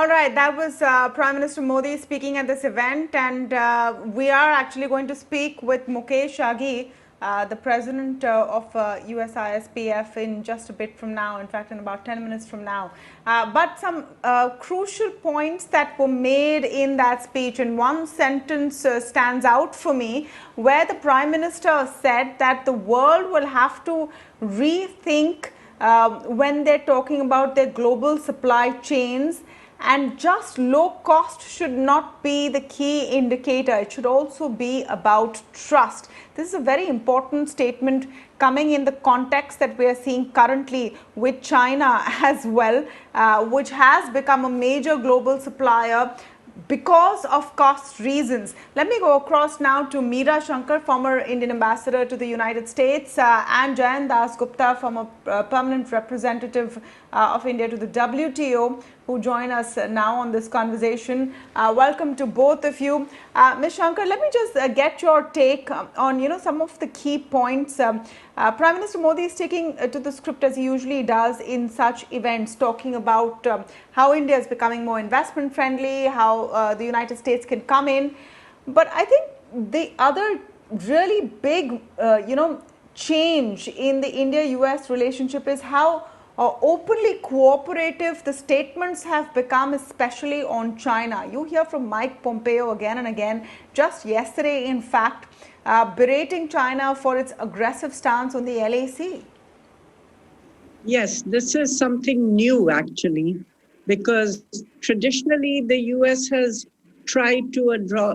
All right, that was Prime Minister Modi speaking at this event, and we are actually going to speak with Mukesh Aghi, the president of USISPF, in just a bit from now, in fact, in about 10 minutes from now. But some crucial points that were made in that speech, and one sentence stands out for me, where the Prime Minister said that the world will have to rethink when they're talking about their global supply chains, and just low cost should not be the key indicator. It should also be about trust. This is a very important statement coming in the context that we are seeing currently with China as well, which has become a major global supplier because of cost reasons. Let me go across now to Meera Shankar, former Indian ambassador to the United States, and Jayan Das Gupta, former permanent representative of India to the WTO, who join us now on this conversation. Welcome to both of you. Ms. Shankar, let me just get your take on some of the key points. Prime Minister Modi is sticking to the script as he usually does in such events, talking about how India is becoming more investment friendly, how the United States can come in. But I think the other really big, change in the India-US relationship is how openly cooperative the statements have become, especially on China. You hear from Mike Pompeo again and again, just yesterday, in fact, berating China for its aggressive stance on the LAC. Yes, this is something new, actually, because traditionally the US has tried to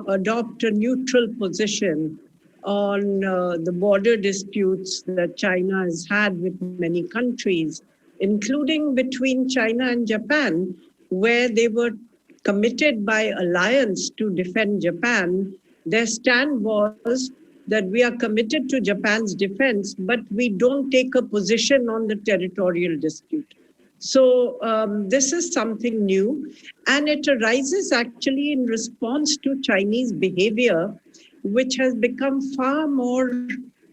adopt a neutral position on the border disputes that China has had with many countries, including between China and Japan, where they were committed by alliance to defend Japan. Their stand was that we are committed to Japan's defense, but we don't take a position on the territorial dispute. So this is something new, and it arises actually in response to Chinese behavior, which has become far more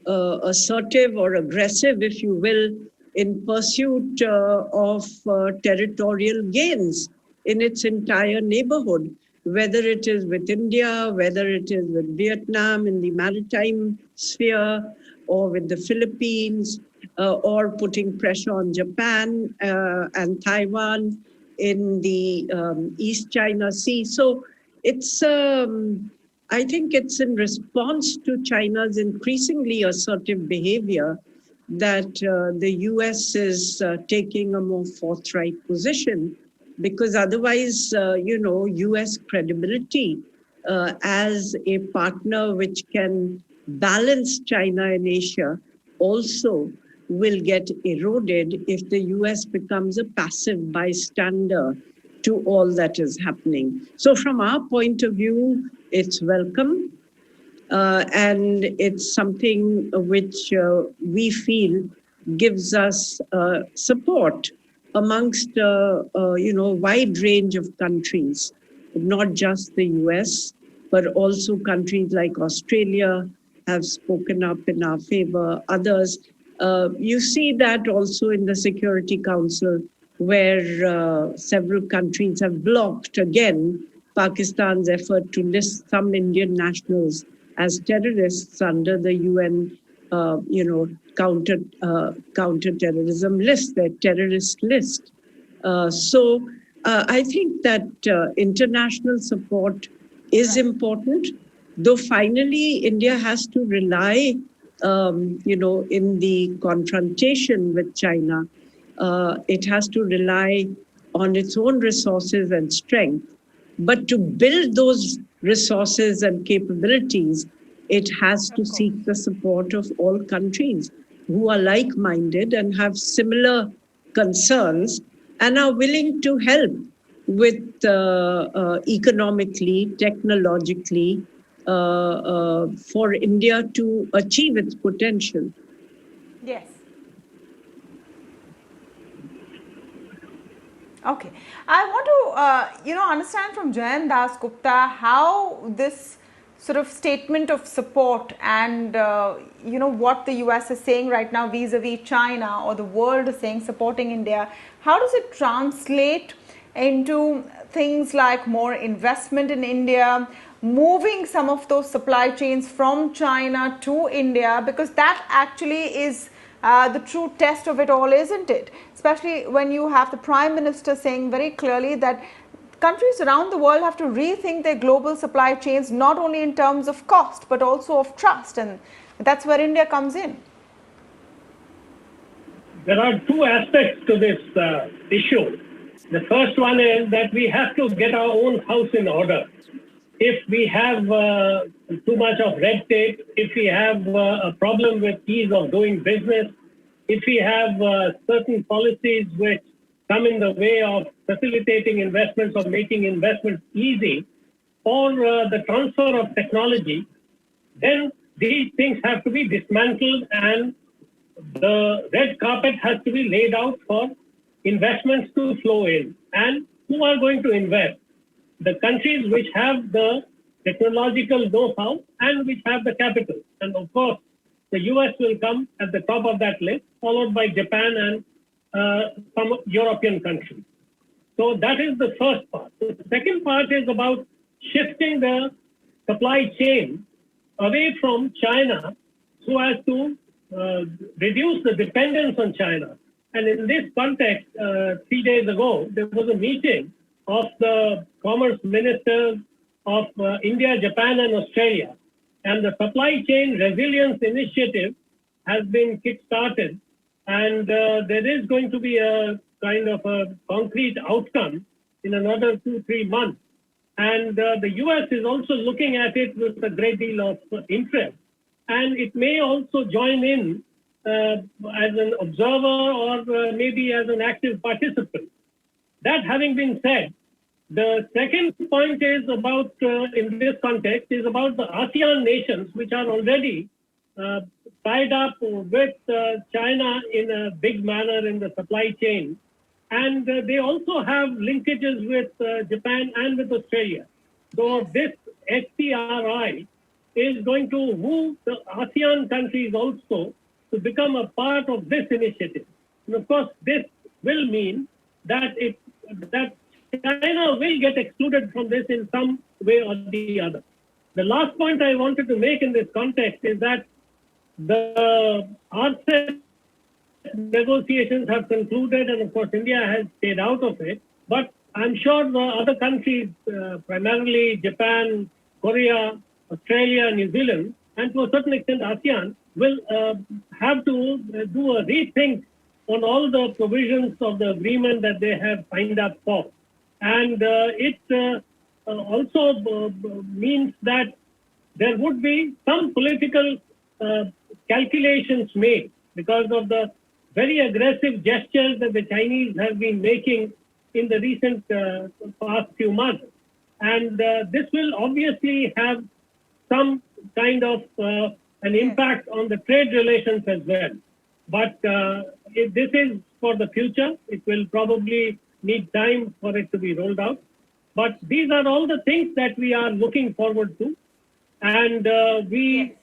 assertive or aggressive, if you will, in pursuit of territorial gains in its entire neighborhood, whether it is with India, whether it is with Vietnam in the maritime sphere, or with the Philippines, or putting pressure on Japan and Taiwan in the East China Sea. So it's, I think it's in response to China's increasingly assertive behavior that the US is taking a more forthright position, because otherwise, US credibility as a partner which can balance China and Asia also will get eroded if the US becomes a passive bystander to all that is happening. So from our point of view, it's welcome. And it's something which we feel gives us support amongst wide range of countries, not just the US, but also countries like Australia have spoken up in our favor. Others, you see that also in the Security Council, where several countries have blocked again Pakistan's effort to list some Indian nationals as terrorists under the UN, counter-terrorism list, their terrorist list. So I think that international support is important, though finally India has to rely, in the confrontation with China, it has to rely on its own resources and strength. But to build those resources and capabilities, it has to seek the support of all countries who are like-minded and have similar concerns and are willing to help with economically, technologically, for India to achieve its potential. Yes. Okay. I want to, understand from Jayan Das Gupta how this sort of statement of support and, what the US is saying right now vis-a-vis China, or the world is saying supporting India, how does it translate into things like more investment in India, moving some of those supply chains from China to India, because that actually is the true test of it all, isn't it? Especially when you have the Prime Minister saying very clearly that countries around the world have to rethink their global supply chains, not only in terms of cost, but also of trust. And that's where India comes in. There are two aspects to this issue. The first one is that we have to get our own house in order. If we have too much of red tape, if we have a problem with ease of doing business, if we have certain policies which come in the way of facilitating investments or making investments easy, or the transfer of technology, then these things have to be dismantled and the red carpet has to be laid out for investments to flow in. And who are going to invest? The countries which have the technological know-how and which have the capital. And of course, the US will come at the top of that list, followed by Japan and some European countries. So that is the first part. The second part is about shifting the supply chain away from China so as to reduce the dependence on China. And in this context, 3 days ago, there was a meeting of the commerce ministers of India, Japan, and Australia. And the supply chain resilience initiative has been kick-started. And there is going to be a kind of a concrete outcome in another 2-3 months. And the US is also looking at it with a great deal of interest. And it may also join in as an observer or maybe as an active participant. That having been said, the second point is about, in this context, is about the ASEAN nations, which are already tied up with China in a big manner in the supply chain. And they also have linkages with Japan and with Australia. So this SPRI is going to move the ASEAN countries also to become a part of this initiative. And of course, this will mean that China will get excluded from this in some way or the other. The last point I wanted to make in this context is that the RCEP negotiations have concluded, and of course, India has stayed out of it. But I'm sure the other countries, primarily Japan, Korea, Australia, New Zealand, and to a certain extent ASEAN, will have to do a rethink on all the provisions of the agreement that they have signed up for. And it also means that there would be some political calculations made because of the very aggressive gestures that the Chinese have been making in the recent past few months. And this will obviously have some kind of an impact on the trade relations as well. But if this is for the future, it will probably need time for it to be rolled out. But these are all the things that we are looking forward to. And we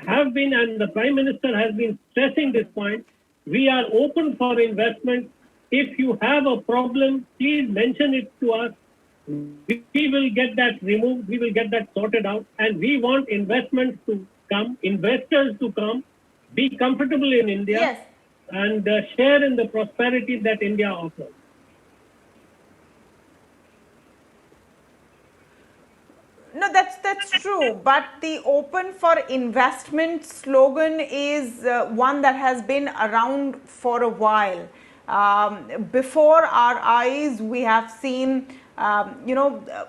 have been, and the Prime Minister has been stressing this point, we are open for investment. If you have a problem, please mention it to us. We will get that removed, we will get that sorted out. And we want investments to come, investors to come, be comfortable in India, and share in the prosperity that India offers. No, that's true. But the open for investment slogan is one that has been around for a while. Before our eyes, we have seen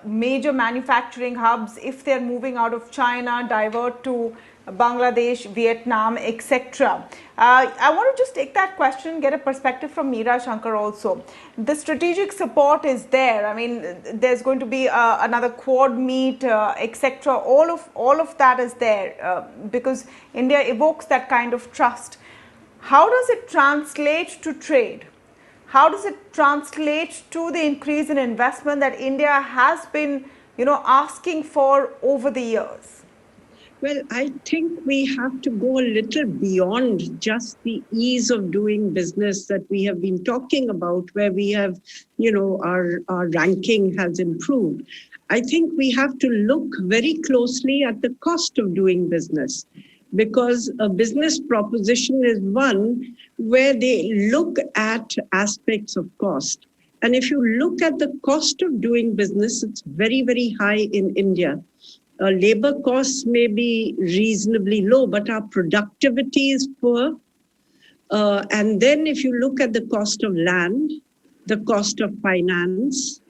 major manufacturing hubs, if they're moving out of China, divert to Bangladesh, Vietnam, etc. I want to just take that question, get a perspective from Meera Shankar also. The strategic support is there. I mean, there's going to be another Quad meet, etc. All of that is there because India evokes that kind of trust. How does it translate to trade? How does it translate to the increase in investment that India has been, asking for over the years? Well, I think we have to go a little beyond just the ease of doing business that we have been talking about, where we have, our ranking has improved. I think we have to look very closely at the cost of doing business, because a business proposition is one where they look at aspects of cost. And if you look at the cost of doing business, it's very, very high in India. Labor costs may be reasonably low, but our productivity is poor. And then if you look at the cost of land, the cost of finance,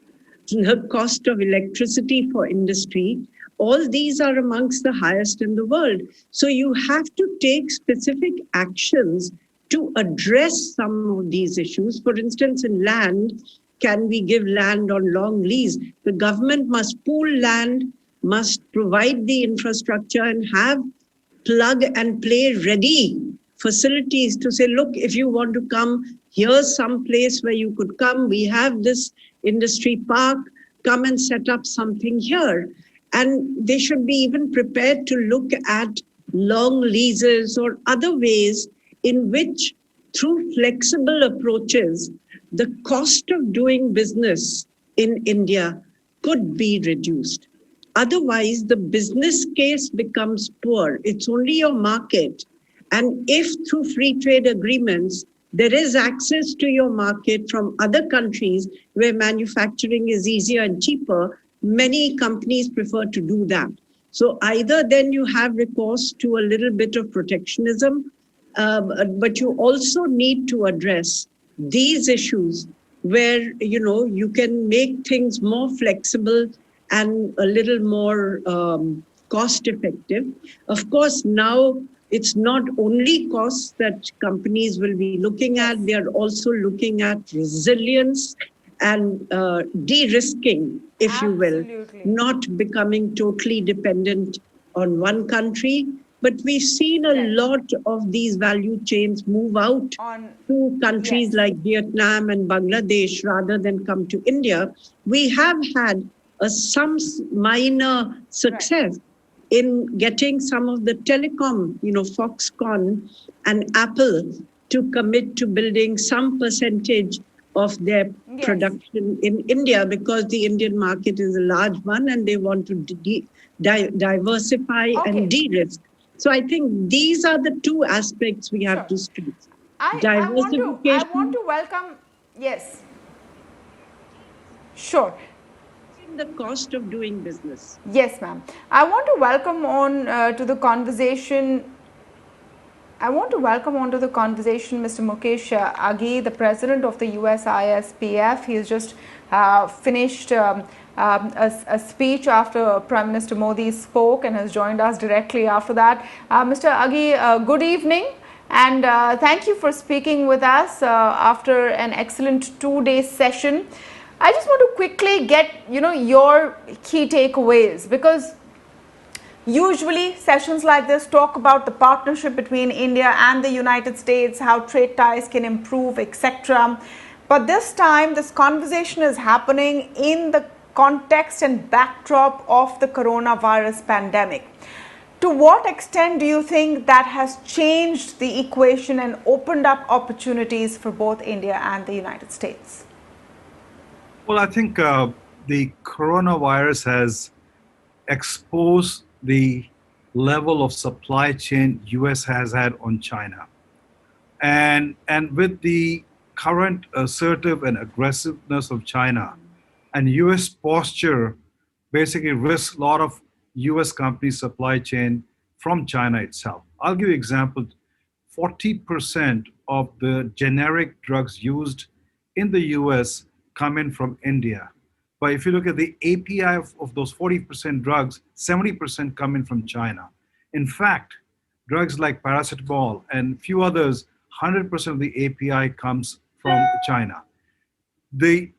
the cost of electricity for industry, all these are amongst the highest in the world. So you have to take specific actions to address some of these issues. For instance, in land, can we give land on long lease? The government must pool land, must provide the infrastructure, and have plug and play ready facilities to say, look, if you want to come, here's some place where you could come. We have this industry park, come and set up something here. And they should be even prepared to look at long leases or other ways in which, through flexible approaches, the cost of doing business in India could be reduced. Otherwise, the business case becomes poor. It's only your market. And if through free trade agreements, there is access to your market from other countries where manufacturing is easier and cheaper, many companies prefer to do that. So either then you have recourse to a little bit of protectionism, but you also need to address these issues where, you can make things more flexible and a little more cost effective. Of course, now it's not only costs that companies will be looking at, they are also looking at resilience and de-risking, if you will, not becoming totally dependent on one country. But we've seen a lot of these value chains move out to countries like Vietnam and Bangladesh rather than come to India. We have had some minor success in getting some of the telecom, Foxconn and Apple to commit to building some percentage of their production in India, because the Indian market is a large one and they want to diversify and de-risk. So I think these are the two aspects we have to stress. I want to welcome, yes. Sure. The cost of doing business. Yes, ma'am. I want to welcome on to the conversation. Mr. Mukesh Aghi, the president of the USISPF. He has just finished a speech after Prime Minister Modi spoke and has joined us directly after that. Mr. Aghi, good evening. And thank you for speaking with us after an excellent 2-day session. I just want to quickly get, your key takeaways, because usually sessions like this talk about the partnership between India and the United States, how trade ties can improve, etc. But this time, this conversation is happening in the context and backdrop of the coronavirus pandemic. To what extent do you think that has changed the equation and opened up opportunities for both India and the United States? Well, I think the coronavirus has exposed the level of supply chain US has had on China. And with the current assertive and aggressiveness of China, and US posture basically risks a lot of US companies' supply chain from China itself. I'll give you an example. 40% of the generic drugs used in the US come in from India. But if you look at the API of those 40% drugs, 70% come in from China. In fact, drugs like paracetamol and few others, 100% of the API comes from China. The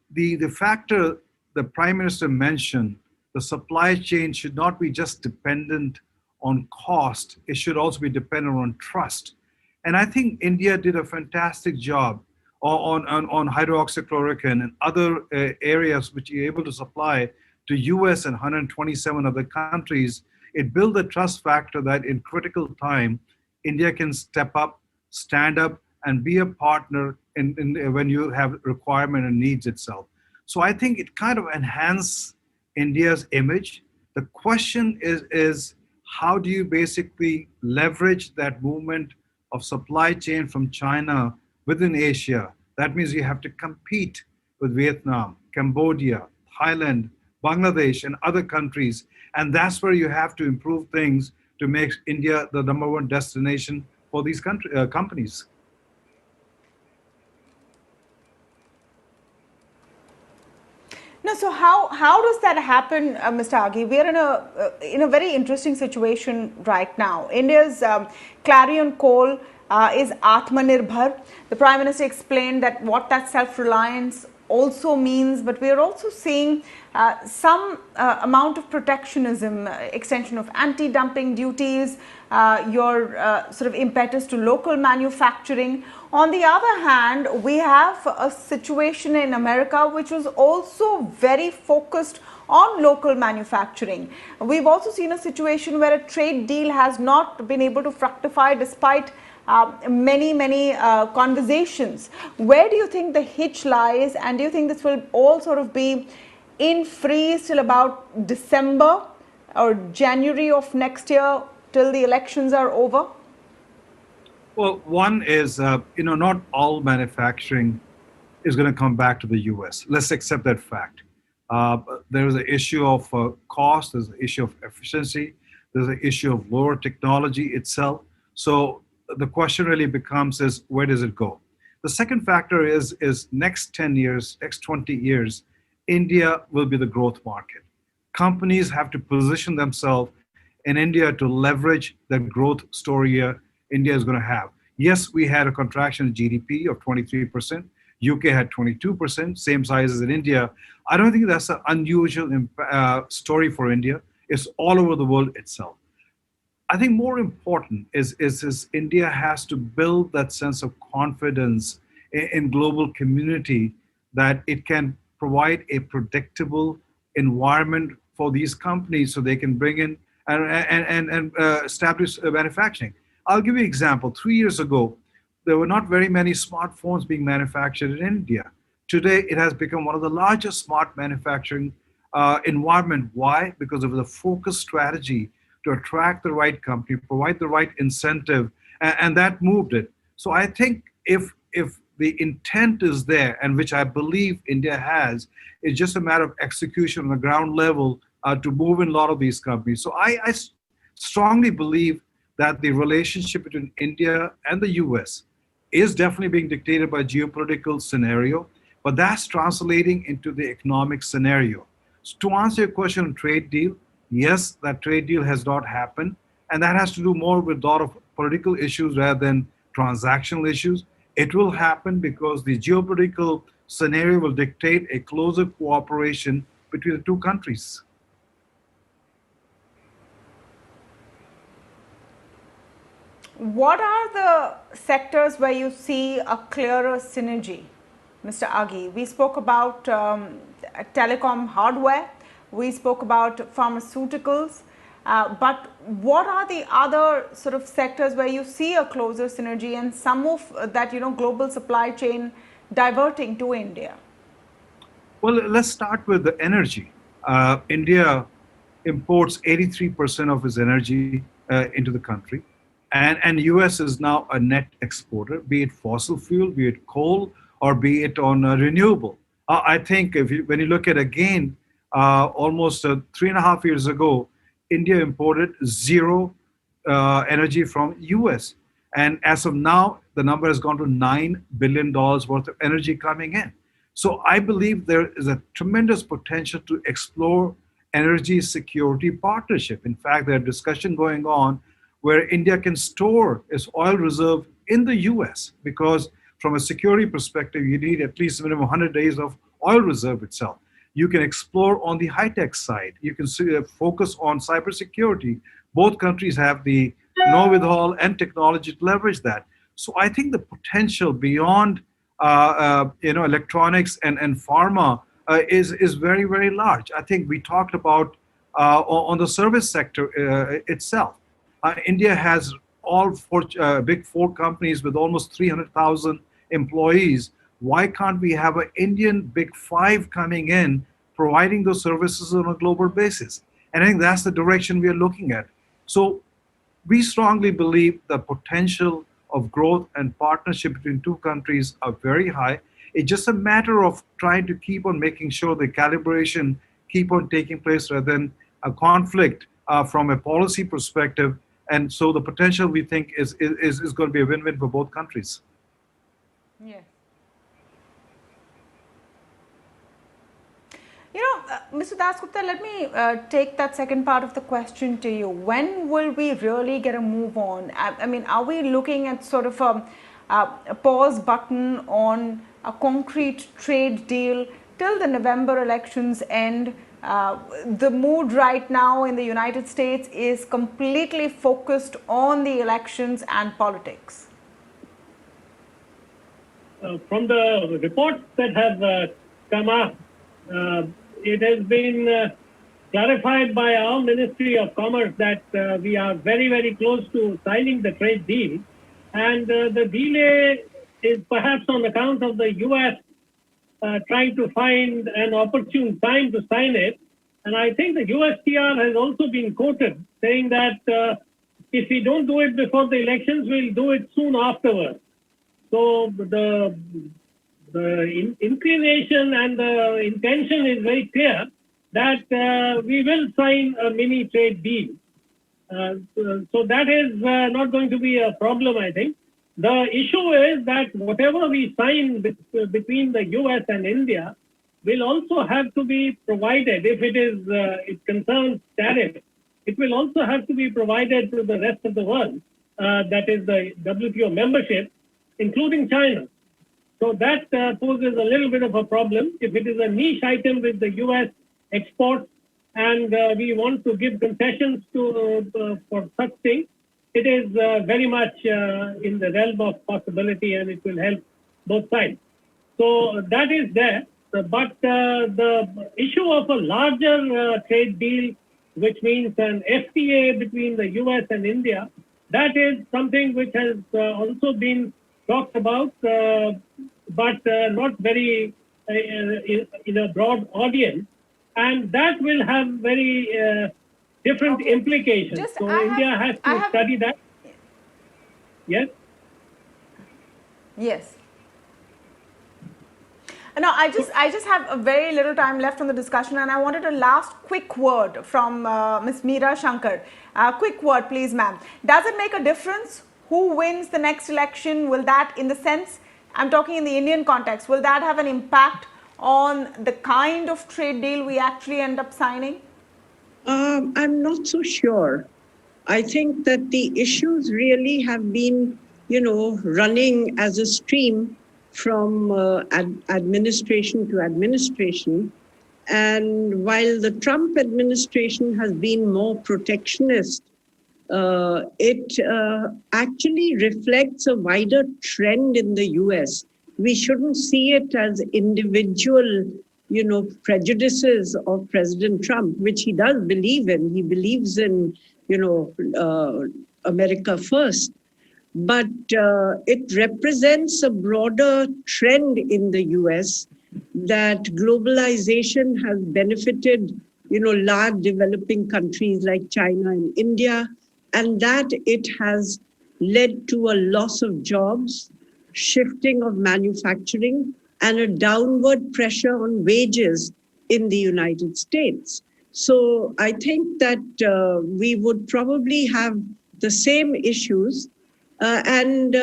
factor the Prime Minister mentioned, the supply chain should not be just dependent on cost, it should also be dependent on trust. And I think India did a fantastic job on hydroxychloroquine and other areas which you're able to supply to US and 127 other countries It built the trust factor that in critical time, India can step up, stand up, and be a partner when you have requirement and needs itself. So I think it kind of enhances India's image. The question is how do you basically leverage that movement of supply chain from China within Asia? That means you have to compete with Vietnam, Cambodia, Thailand, Bangladesh, and other countries. And that's where you have to improve things to make India the number one destination for these companies. No, so how does that happen, Mr. Agi? We are in a very interesting situation right now. India's clarion call is Atmanirbhar. The Prime Minister explained that what that self-reliance also means, but we are also seeing some amount of protectionism, extension of anti-dumping duties, your sort of impetus to local manufacturing. On the other hand, we have a situation in America which was also very focused on local manufacturing. We've also seen a situation where a trade deal has not been able to fructify despite many conversations. Where do you think the hitch lies, and do you think this will all sort of be in freeze till about December or January of next year, till the elections are over? Well, one is, not all manufacturing is going to come back to the US. Let's accept that fact. There is an issue of cost, there's an issue of efficiency, there's an issue of lower technology itself. So the question really becomes is where does it go? The second factor is next 10 years, next 20 years, India will be the growth market. Companies have to position themselves in India to leverage the growth story India is going to have. Yes, we had a contraction in GDP of 23%. UK had 22%, same size as in India. I don't think that's an unusual story for India. It's all over the world itself. I think more important is India has to build that sense of confidence in global community that it can provide a predictable environment for these companies so they can bring in and establish manufacturing. I'll give you an example. 3 years ago, there were not very many smartphones being manufactured in India. Today, it has become one of the largest smart manufacturing environment. Why? Because of the focused strategy to attract the right company, provide the right incentive, and that moved it. So I think if the intent is there, and which I believe India has, it's just a matter of execution on the ground level to move in a lot of these companies. So I strongly believe that the relationship between India and the US is definitely being dictated by geopolitical scenario, but that's translating into the economic scenario. So to answer your question on trade deal, yes, that trade deal has not happened, and that has to do more with a lot of political issues rather than transactional issues. It will happen because the geopolitical scenario will dictate a closer cooperation between the two countries. What are the sectors where you see a clearer synergy, Mr. Agi? We spoke about telecom hardware, we spoke about pharmaceuticals, but what are the other sort of sectors where you see a closer synergy and some of that, global supply chain diverting to India? Well, let's start with the energy. India imports 83% of its energy into the country. And US is now a net exporter, be it fossil fuel, be it coal, or be it on renewable. I think when you look at again, almost 3.5 years ago, India imported zero energy from US. And as of now, the number has gone to $9 billion worth of energy coming in. So I believe there is a tremendous potential to explore energy security partnership. In fact, there's discussion going on where India can store its oil reserve in the US, because from a security perspective, you need at least minimum 100 days of oil reserve itself. You can explore on the high-tech side. You can focus on cybersecurity. Both countries have the know-withal and technology to leverage that. So I think the potential beyond electronics and pharma is very, very large. I think we talked about on the service sector itself. India has big four companies with almost 300,000 employees. Why can't we have an Indian big five coming in, providing those services on a global basis? And I think that's the direction we are looking at. So we strongly believe the potential of growth and partnership between two countries are very high. It's just a matter of trying to keep on making sure the calibration keep on taking place rather than a conflict from a policy perspective. And so the potential we think is going to be a win-win for both countries. Yes. You know, Mr. Dasgupta, let me take that second part of the question to you. When will we really get a move on? I mean, are we looking at sort of a pause button on a concrete trade deal till the November elections end? The mood right now in the United States is completely focused on the elections and politics. From the reports that have come up, it has been clarified by our Ministry of Commerce that we are very, very close to signing the trade deal. And the delay is perhaps on account of the US trying to find an opportune time to sign it. And I think the USTR has also been quoted saying that if we don't do it before the elections, we'll do it soon afterwards. So the inclination and the intention is very clear that we will sign a mini trade deal. So that is not going to be a problem, I think. The issue is that whatever we sign between the US and India will also have to be provided, if it concerns tariffs, it will also have to be provided to the rest of the world, that is the WTO membership, including China. So that poses a little bit of a problem. If it is a niche item with the US exports and we want to give concessions for such things, it is very much in the realm of possibility and it will help both sides. So that is there. But the issue of a larger trade deal, which means an FTA between the US and India, that is something which has also been talked about, but not very in a broad audience. And that will have very different implications. So India has to study that. Yes? Yes. No, I just have a very little time left on the discussion, and I wanted a last quick word from Ms. Meera Shankar. Quick word, please, ma'am. Does it make a difference who wins the next election? Will that, in the sense, I'm talking in the Indian context, will that have an impact on the kind of trade deal we actually end up signing? I'm not so sure. I think that the issues really have been, running as a stream from administration to administration. And while the Trump administration has been more protectionist, it actually reflects a wider trend in the US. We shouldn't see it as individual, prejudices of President Trump, which he does believe in. He believes in, America first. But it represents a broader trend in the US that globalization has benefited, large developing countries like China and India, and that it has led to a loss of jobs, shifting of manufacturing, and a downward pressure on wages in the United States. So I think that we would probably have the same issues. And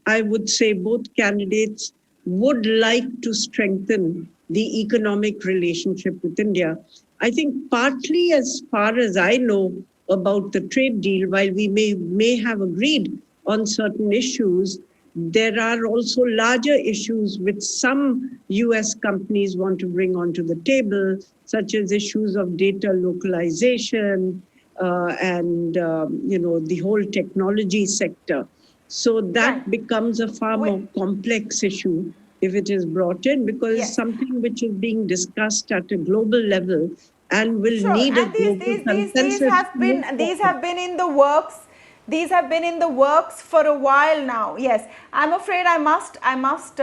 I would say both candidates would like to strengthen the economic relationship with India. I think partly, as far as I know about the trade deal, while we may have agreed on certain issues, there are also larger issues which some US companies want to bring onto the table, such as issues of data localization, and the whole technology sector. So that becomes a far more complex issue if it is brought in, because it's something which is being discussed at a global level and will Sure, need a and global consensus. these have been in the works. These have been in the works for a while now. Yes, I'm afraid I must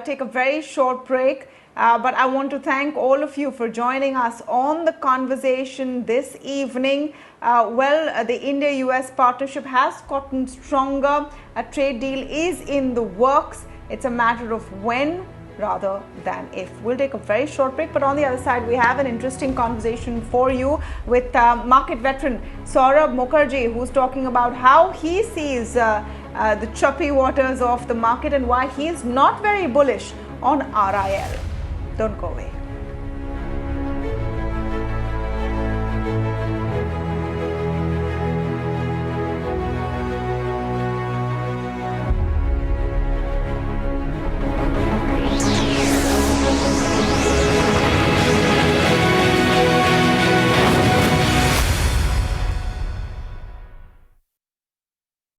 take a very short break. But I want to thank all of you for joining us on the conversation this evening. The India-US partnership has gotten stronger. A trade deal is in the works. It's a matter of when rather than if. We'll take a very short break, but on the other side, we have an interesting conversation for you with market veteran Saurabh Mukherjee, who's talking about how he sees the choppy waters of the market and why he is not very bullish on RIL. Don't go away.